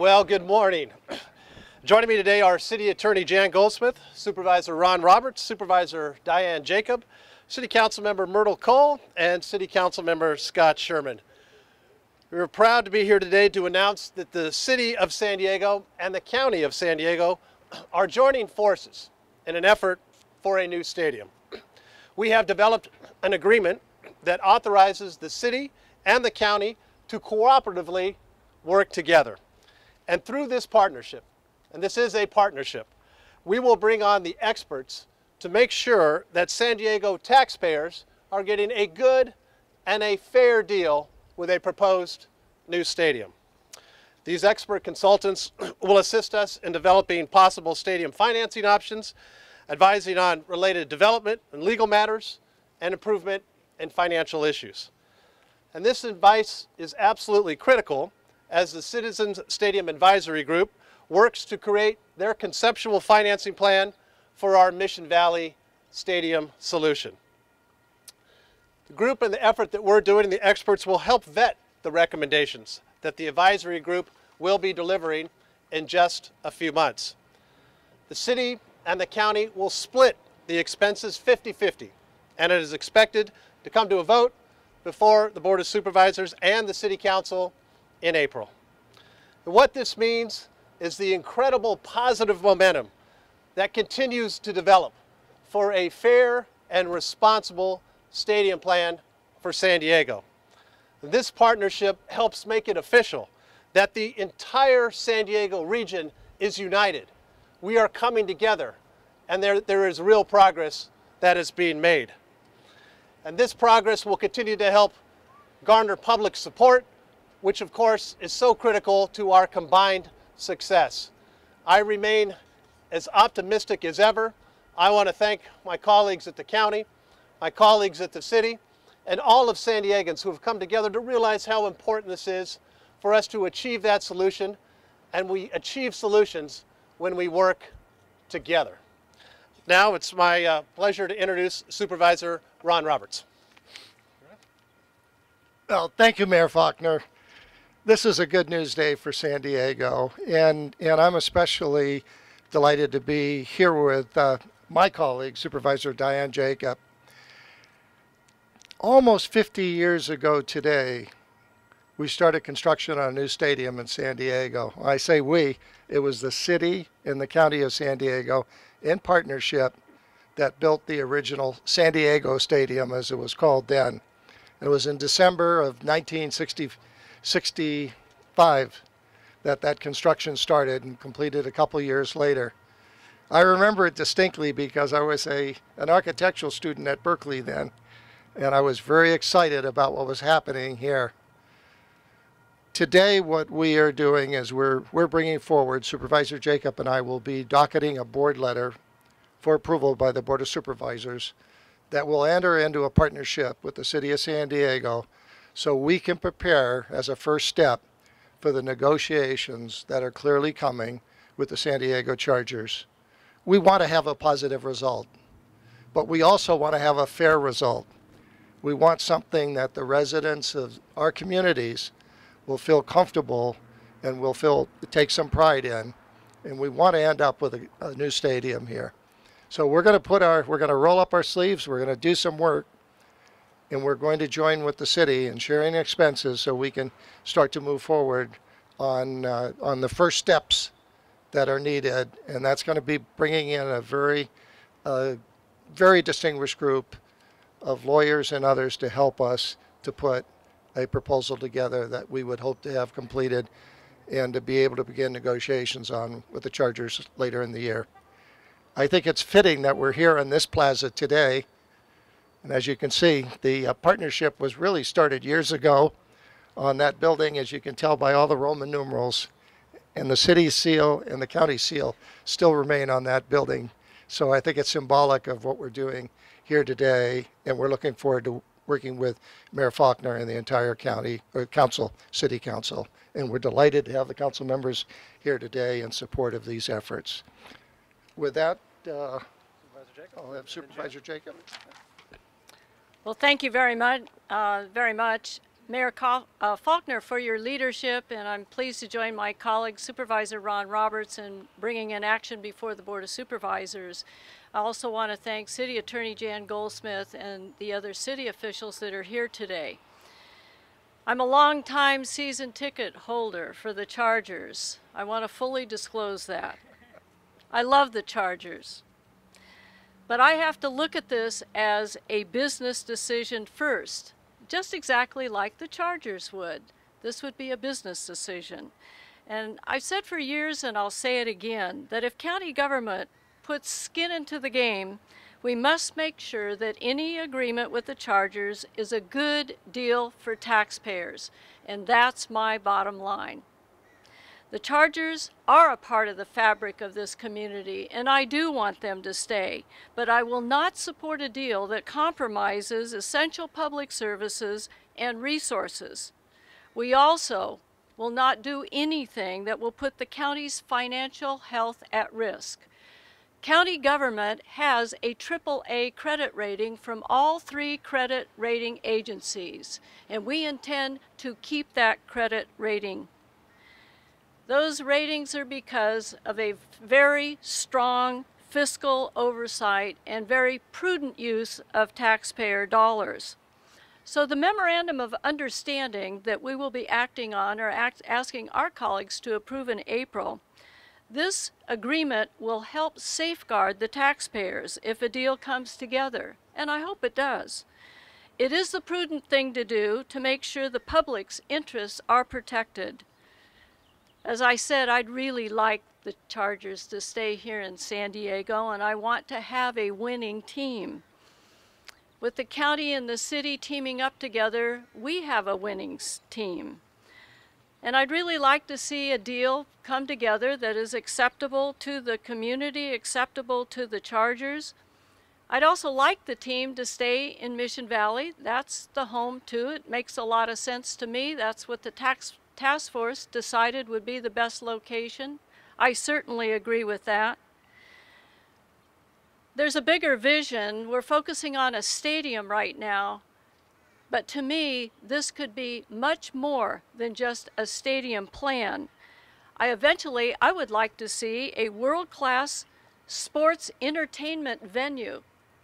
Well, good morning. Joining me today are City Attorney Jan Goldsmith, Supervisor Ron Roberts, Supervisor Dianne Jacob, City Councilmember Myrtle Cole, and City Councilmember Scott Sherman. We're proud to be here today to announce that the City of San Diego and the County of San Diego are joining forces in an effort for a new stadium. We have developed an agreement that authorizes the city and the county to cooperatively work together. And through this partnership, and this is a partnership, we will bring on the experts to make sure that San Diego taxpayers are getting a good and a fair deal with a proposed new stadium. These expert consultants will assist us in developing possible stadium financing options, advising on related development and legal matters, and improvement in financial issues. And this advice is absolutely critical as the Citizens Stadium Advisory Group works to create their conceptual financing plan for our Mission Valley Stadium solution. The group and the effort that we're doing, the experts will help vet the recommendations that the advisory group will be delivering in just a few months. The city and the county will split the expenses 50-50, and it is expected to come to a vote before the Board of Supervisors and the City Council in April. And what this means is the incredible positive momentum that continues to develop for a fair and responsible stadium plan for San Diego. This partnership helps make it official that the entire San Diego region is united. We are coming together, and there is real progress that is being made. And this progress will continue to help garner public support, which of course is so critical to our combined success. I remain as optimistic as ever. I want to thank my colleagues at the county, my colleagues at the city, and all of San Diegans who have come together to realize how important this is for us to achieve that solution. And we achieve solutions when we work together. Now it's my pleasure to introduce Supervisor Ron Roberts. Well, thank you, Mayor Faulconer. This is a good news day for San Diego, and I'm especially delighted to be here with my colleague, Supervisor Dianne Jacob. Almost 50 years ago today, we started construction on a new stadium in San Diego. When I say we, it was the city and the county of San Diego in partnership that built the original San Diego Stadium, as it was called then. It was in December of 1965 that construction started and completed a couple years later. I remember it distinctly because I was an architectural student at Berkeley then, and I was very excited about what was happening here. Today, what we are doing is we're bringing forward, Supervisor Jacob and I will be docketing a board letter for approval by the Board of Supervisors that will enter into a partnership with the City of San Diego so we can prepare as a first step for the negotiations that are clearly coming with the San Diego Chargers. We want to have a positive result, but we also want to have a fair result. We want something that the residents of our communities will feel comfortable and will take some pride in, and we want to end up with a new stadium here. So we're going to roll up our sleeves, we're going to do some work, and we're going to join with the city in sharing expenses so we can start to move forward on the first steps that are needed, and that's going to be bringing in a very distinguished group of lawyers and others to help us to put a proposal together that we would hope to have completed and to be able to begin negotiations on with the Chargers later in the year. I think it's fitting that we're here in this plaza today, and as you can see, the partnership was really started years ago on that building, as you can tell by all the Roman numerals, and the city seal and the county seal still remain on that building. So I think it's symbolic of what we're doing here today, and we're looking forward to working with Mayor Faulconer and the entire county, or city council. And we're delighted to have the council members here today in support of these efforts. With that, I'll have Supervisor Jacob. Well, thank you very much. Mayor Faulconer, for your leadership, and I'm pleased to join my colleague Supervisor Ron Roberts in bringing an action before the Board of Supervisors. I also want to thank City Attorney Jan Goldsmith and the other city officials that are here today. I'm a long-time season ticket holder for the Chargers. I want to fully disclose that. I love the Chargers. But I have to look at this as a business decision first. Just exactly like the Chargers would. This would be a business decision. And I've said for years, and I'll say it again, that if county government puts skin into the game, we must make sure that any agreement with the Chargers is a good deal for taxpayers. And that's my bottom line. The Chargers are a part of the fabric of this community, and I do want them to stay, but I will not support a deal that compromises essential public services and resources. We also will not do anything that will put the county's financial health at risk. County government has a AAA credit rating from all 3 credit rating agencies, and we intend to keep that credit rating. Those ratings are because of a very strong fiscal oversight and very prudent use of taxpayer dollars. So the memorandum of understanding that we will be acting on or asking our colleagues to approve in April, this agreement will help safeguard the taxpayers if a deal comes together, and I hope it does. It is the prudent thing to do to make sure the public's interests are protected. As I said, I'd really like the Chargers to stay here in San Diego, and I want to have a winning team. With the county and the city teaming up together, we have a winning team. And I'd really like to see a deal come together that is acceptable to the community, acceptable to the Chargers. I'd also like the team to stay in Mission Valley. That's the home too. It makes a lot of sense to me. That's what the task force decided would be the best location. I certainly agree with that. There's a bigger vision. We're focusing on a stadium right now, but to me, this could be much more than just a stadium plan. I would like to see a world-class sports entertainment venue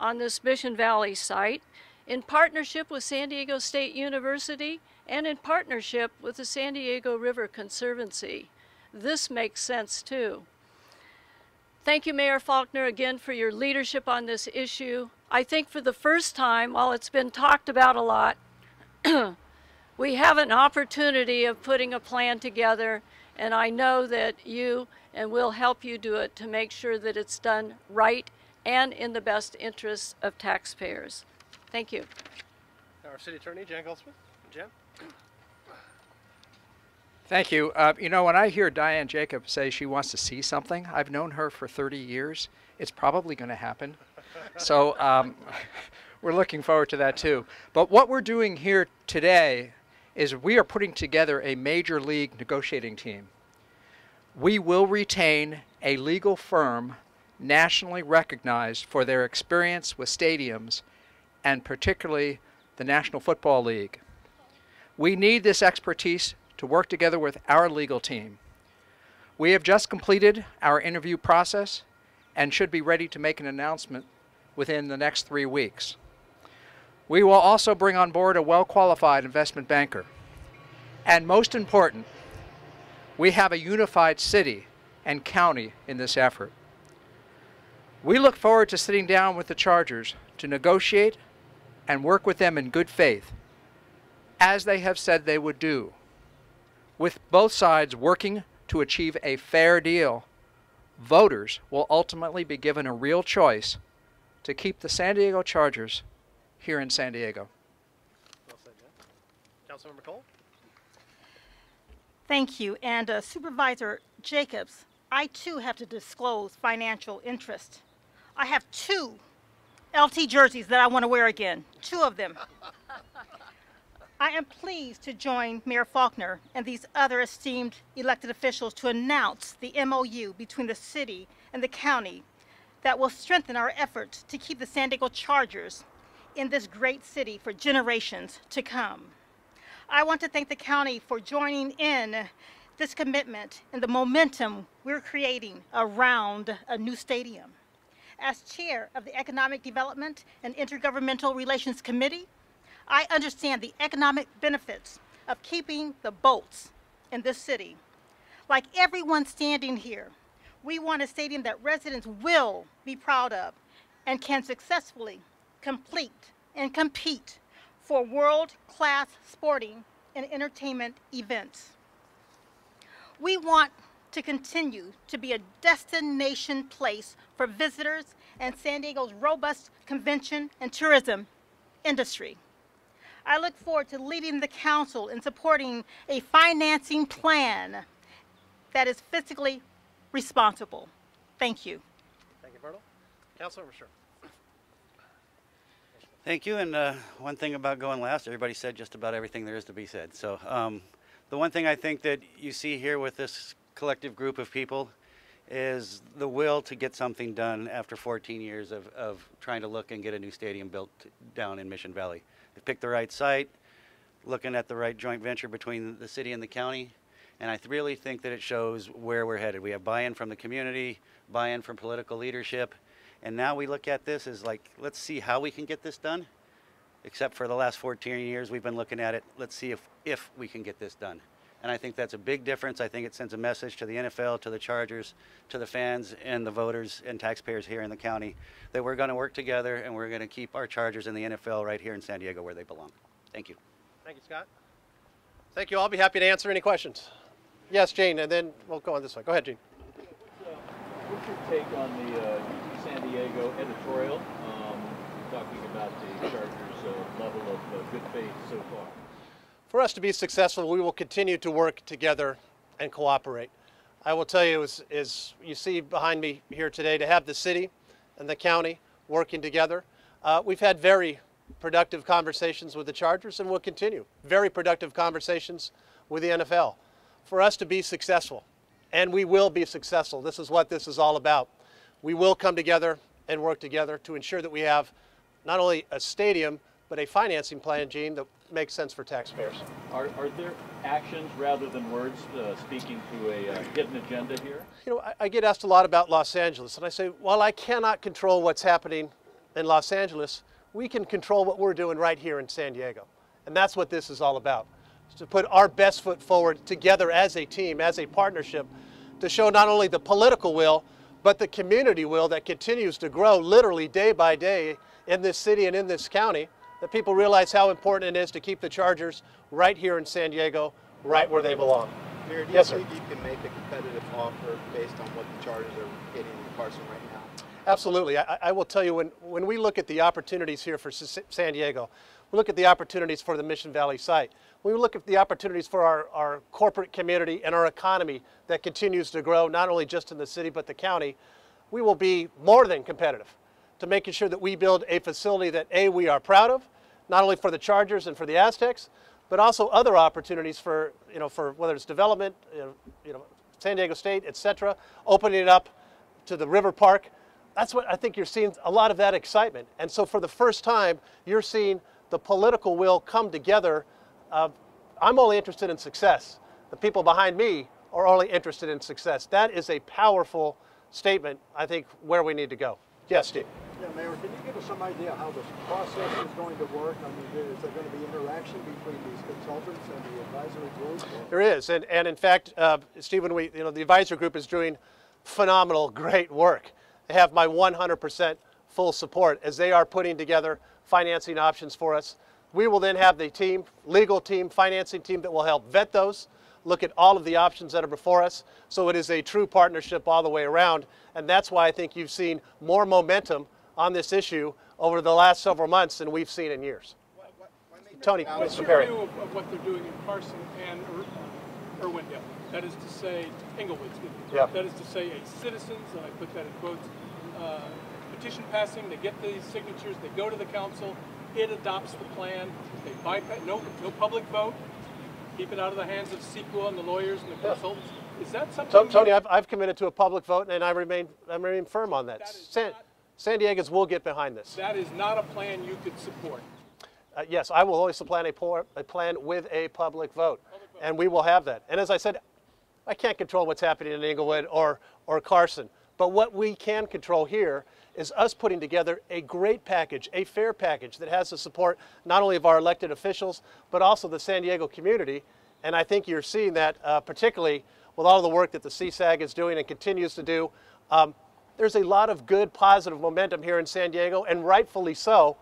on this Mission Valley site in partnership with San Diego State University and in partnership with the San Diego River Conservancy. This makes sense too. Thank you, Mayor Faulconer, again for your leadership on this issue. I think for the first time, while it's been talked about a lot, we have an opportunity of putting a plan together, and I know that you and we'll help you do it to make sure that it's done right and in the best interests of taxpayers. Thank you. Our City Attorney, Jan Goldsmith. Jan? Thank you. You know, when I hear Dianne Jacob say she wants to see something, I've known her for 30 years. It's probably going to happen. So we're looking forward to that too. But what we're doing here today is we are putting together a major league negotiating team. We will retain a legal firm nationally recognized for their experience with stadiums and particularly the National Football League. We need this expertise to work together with our legal team. We have just completed our interview process and should be ready to make an announcement within the next 3 weeks. We will also bring on board a well-qualified investment banker. And most important, we have a unified city and county in this effort. We look forward to sitting down with the Chargers to negotiate and work with them in good faith, as they have said they would do, with both sides working to achieve a fair deal. Voters will ultimately be given a real choice to keep the San Diego Chargers here in San Diego. Well said, Jan. Councilmember Cole? Thank you. And Supervisor Jacobs, I too have to disclose financial interest. I have 2 LT jerseys that I want to wear again, 2 of them. I am pleased to join Mayor Faulconer and these other esteemed elected officials to announce the MOU between the city and the county that will strengthen our efforts to keep the San Diego Chargers in this great city for generations to come. I want to thank the county for joining in this commitment and the momentum we're creating around a new stadium. As chair of the Economic Development and Intergovernmental Relations Committee, I understand the economic benefits of keeping the Bolts in this city. Like everyone standing here, we want a stadium that residents will be proud of and can successfully complete and compete for world-class sporting and entertainment events. We want to continue to be a destination place for visitors and San Diego's robust convention and tourism industry. I look forward to leading the council in supporting a financing plan that is fiscally responsible. Thank you. Thank you, Myrtle. Councilmember Sherman. Thank you. And one thing about going last, everybody said just about everything there is to be said. So the one thing I think that you see here with this collective group of people is the will to get something done after 14 years of trying to look and get a new stadium built down in Mission Valley. They picked the right site, looking at the right joint venture between the city and the county, and I really think that it shows where we're headed. We have buy-in from the community, buy-in from political leadership, and now we look at this as like, let's see how we can get this done. Except for the last 14 years, we've been looking at it, let's see if we can get this done. And I think that's a big difference. I think it sends a message to the NFL, to the Chargers, to the fans and the voters and taxpayers here in the county that we're going to work together and we're going to keep our Chargers and the NFL right here in San Diego where they belong. Thank you. Thank you, Scott. Thank you. I'll be happy to answer any questions. Yes, Gene, and then we'll go on this way. Go ahead, Gene. What's your take on the San Diego editorial talking about the Chargers' level of good faith so far? For us to be successful, we will continue to work together and cooperate. I will tell you, as you see behind me here today, to have the city and the county working together, we've had very productive conversations with the Chargers and we'll continue. Very productive conversations with the NFL. For us to be successful, and we will be successful, this is what this is all about. We will come together and work together to ensure that we have not only a stadium, but a financing plan, Gene, that makes sense for taxpayers. Are there actions rather than words speaking to a hidden agenda here? You know, I get asked a lot about Los Angeles, and I say, while I cannot control what's happening in Los Angeles, we can control what we're doing right here in San Diego. And that's what this is all about, is to put our best foot forward together as a team, as a partnership, to show not only the political will, but the community will that continues to grow literally day by day in this city and in this county, that people realize how important it is to keep the Chargers right here in San Diego, right where they belong. Mayor, do you Yes, sir. think you can make a competitive offer based on what the Chargers are getting in Carson right now? Absolutely. I will tell you, when we look at the opportunities here for San Diego, we look at the opportunities for the Mission Valley site. We look at the opportunities for our corporate community and our economy that continues to grow, not only just in the city, but the county. We will be more than competitive to making sure that we build a facility that, A, we are proud of, not only for the Chargers and for the Aztecs, but also other opportunities for, for whether it's development, San Diego State, et cetera, opening it up to the River Park. That's what I think you're seeing, a lot of that excitement. And so for the first time, you're seeing the political will come together. I'm only interested in success. The people behind me are only interested in success. That is a powerful statement, I think, where we need to go. Yes, Steve. Yeah, Mayor, can you give us some idea how this process is going to work? I mean, is there going to be interaction between these consultants and the advisory group? There is, and in fact, Steve, when the advisory group is doing phenomenal, great work. They have my 100% full support as they are putting together financing options for us. We will then have the team, legal team, financing team that will help vet those, look at all of the options that are before us. So it is a true partnership all the way around. And that's why I think you've seen more momentum on this issue over the last several months than we've seen in years. Tony, what's your Perry. view of what they're doing in Carson and Irwindale? That is to say, Englewood, excuse me. Yeah. That is to say, a citizens, and I put that in quotes, petition passing, they get the signatures, they go to the council, it adopts the plan, they bypass, no public vote, keep it out of the hands of CEQA and the lawyers and the consultants. Is that something? Tony, I've committed to a public vote, and I remain firm on that. San Diegans will get behind this. That is not a plan you could support. Yes, I will always supplant a plan with a public vote, and we will have that. And as I said, I can't control what's happening in Inglewood or Carson, but what we can control here is us putting together a great package, a fair package that has the support not only of our elected officials, but also the San Diego community. And I think you're seeing that particularly with all of the work that the CSAG is doing and continues to do. There's a lot of good, positive momentum here in San Diego, and rightfully so,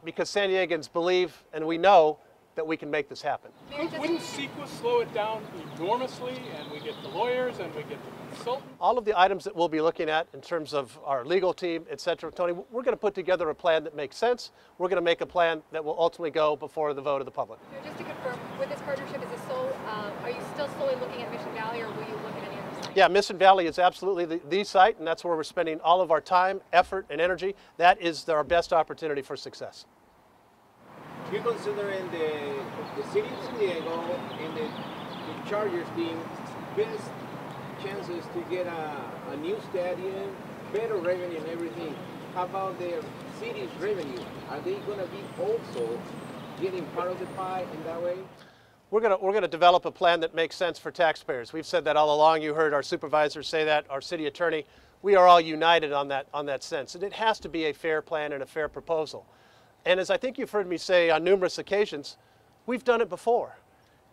because San Diegans believe and we know that we can make this happen. Wouldn't CEQA slow it down enormously, and we get the lawyers and we get the consultants? All of the items that we'll be looking at in terms of our legal team, et cetera, Tony, we're going to put together a plan that makes sense. We're going to make a plan that will ultimately go before the vote of the public. Just to confirm, with this partnership, is it are you still solely looking at Mission Valley, or will you look at any other site? Yeah, Mission Valley is absolutely the site, and that's where we're spending all of our time, effort, and energy. That is our best opportunity for success. You're considering the city of San Diego and the Chargers being best chances to get a new stadium, better revenue and everything. How about their city's revenue? Are they going to be also getting part of the pie in that way? We're going to develop a plan that makes sense for taxpayers. We've said that all along. You heard our supervisors say that, our city attorney. We are all united on that sense. And it has to be a fair plan and a fair proposal. And as I think you've heard me say on numerous occasions, we've done it before.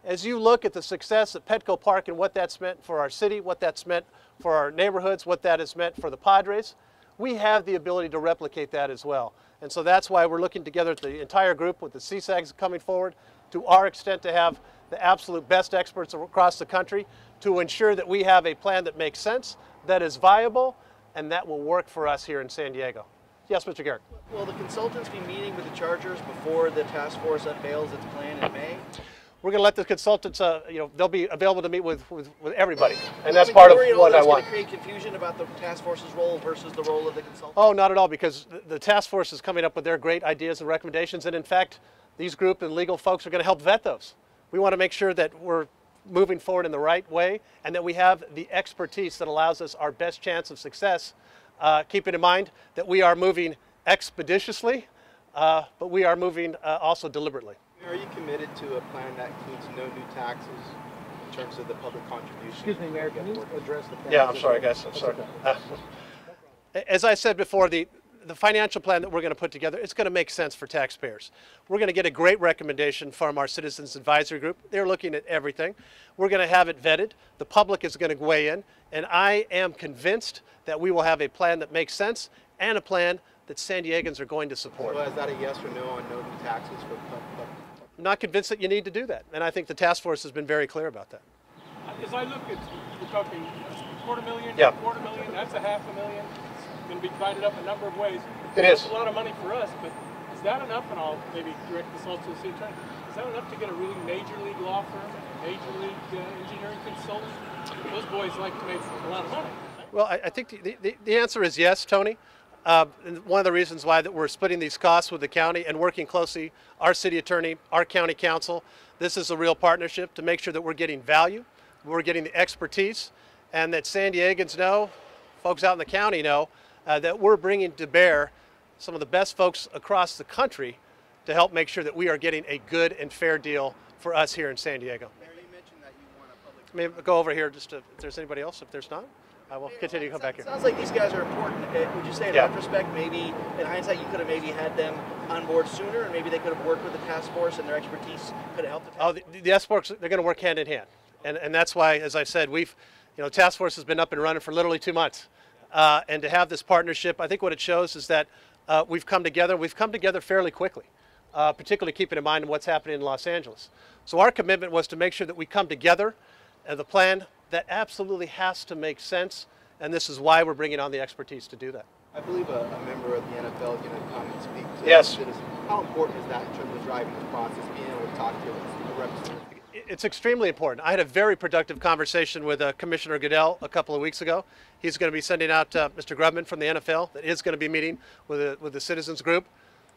As you look at the success at Petco Park and what that's meant for our city, what that's meant for our neighborhoods, what that has meant for the Padres, we have the ability to replicate that as well. And so that's why we're looking together, the entire group with the CSAGs coming forward, to our extent to have the absolute best experts across the country to ensure that we have a plan that makes sense, that is viable, and that will work for us here in San Diego. Yes, Mr. Garrett. Will the consultants be meeting with the Chargers before the task force unveils its plan in May? We're going to let the consultants, they'll be available to meet with everybody, and that's part of what I want. Going to create confusion about the task force's role versus the role of the consultants? Oh, not at all, because the task force is coming up with their great ideas and recommendations, and in fact, these group and legal folks are going to help vet those. We want to make sure that we're moving forward in the right way and that we have the expertise that allows us our best chance of success. Keeping in mind that we are moving expeditiously, but we are moving also deliberately. Are you committed to a plan that includes no new taxes in terms of the public contribution? Excuse me, Mayor, can you address the plan? Yeah, I'm sorry, guys. I'm sorry. As I said before, the financial plan that we're going to put together, it's going to make sense for taxpayers. We're going to get a great recommendation from our Citizens Advisory Group. They're looking at everything. We're going to have it vetted. The public is going to weigh in, and I am convinced that we will have a plan that makes sense and a plan that San Diegans are going to support. Well, is that a yes or no on no new taxes for public? I'm not convinced that you need to do that, and I think the task force has been very clear about that. As I look at, we're talking $250,000, Yeah. $250,000, that's $500,000. It's going to be divided up a number of ways. It is. That's a lot of money for us, but is that enough? And I'll maybe direct this also to the city attorney. Is that enough to get a really major league law firm, a major league engineering consultant? Those boys like to make a lot of money. Well, I think the answer is yes, Tony. And one of the reasons why that we're splitting these costs with the county and working closely, our city attorney, our county council, this is a real partnership to make sure that we're getting value, we're getting the expertise, and that San Diegans know, folks out in the county know, that we're bringing to bear some of the best folks across the country to help make sure that we are getting a good and fair deal for us here in San Diego. Mayor, you mentioned that you want a public... Maybe go over here just to, if there's anybody else. If there's not, I will continue to come back here. Sounds like these guys are important. Would you say in retrospect, maybe in hindsight, you could have maybe had them on board sooner, and maybe they could have worked with the task force and their expertise could have helped the task force? The task force, they're going to work hand in hand. And that's why, as I said, task force has been up and running for literally 2 months. And to have this partnership, I think what it shows is that we've come together fairly quickly, particularly keeping in mind what's happening in Los Angeles. So our commitment was to make sure that we come together and the plan that absolutely has to make sense, and this is why we're bringing on the expertise to do that. I believe a member of the NFL is going to come and speak to citizens. How important is that in terms of driving this process, being able to talk to a representative? It's extremely important. I had a very productive conversation with Commissioner Goodell a couple of weeks ago. He's going to be sending out Mr. Grubman from the NFL that is going to be meeting with the citizens group.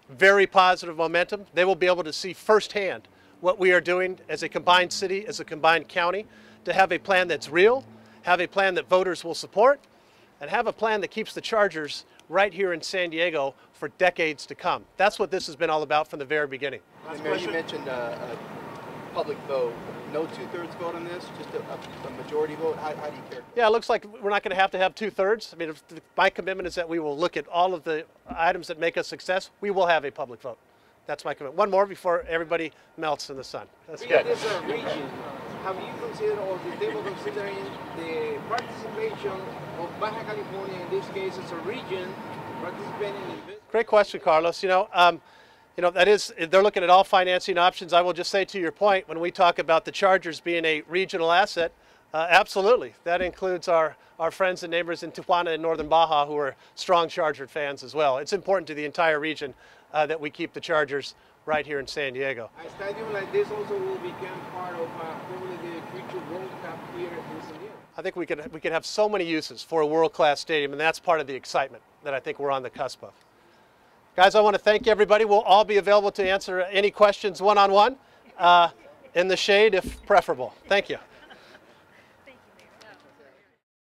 Very positive momentum. They will be able to see firsthand what we are doing as a combined city, as a combined county, to have a plan that's real, have a plan that voters will support, and have a plan that keeps the Chargers right here in San Diego for decades to come. That's what this has been all about from the very beginning. Mayor, you mentioned a public vote. No 2/3 vote on this, just a majority vote. How do you care? Yeah, it looks like we're not going to have 2/3. I mean, my commitment is that we will look at all of the items that make us success. We will have a public vote. That's my commitment. One more before everybody melts in the sun. That's good. This is a region. Have you considered, or the table considering the participation of Baja California, in this case, as a region, participating in this? Great question, Carlos. That is, they're looking at all financing options. I will just say to your point, when we talk about the Chargers being a regional asset, absolutely. That includes our friends and neighbors in Tijuana and Northern Baja who are strong Charger fans as well. It's important to the entire region that we keep the Chargers right here in San Diego. A stadium like this also will become part of probably the future World Cup here in San Diego. I think we could have so many uses for a world-class stadium, and that's part of the excitement that I think we're on the cusp of. Guys, I want to thank everybody. We'll all be available to answer any questions one-on-one in the shade if preferable. Thank you.